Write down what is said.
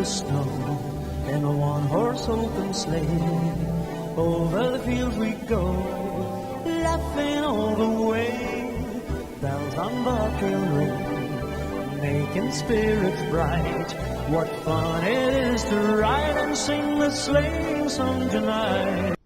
snow in a one-horse open sleigh. Over the fields we go, laughing all the way. Bells on bobtail ring, making spirits bright. What fun it is to ride and sing the sleighing song tonight.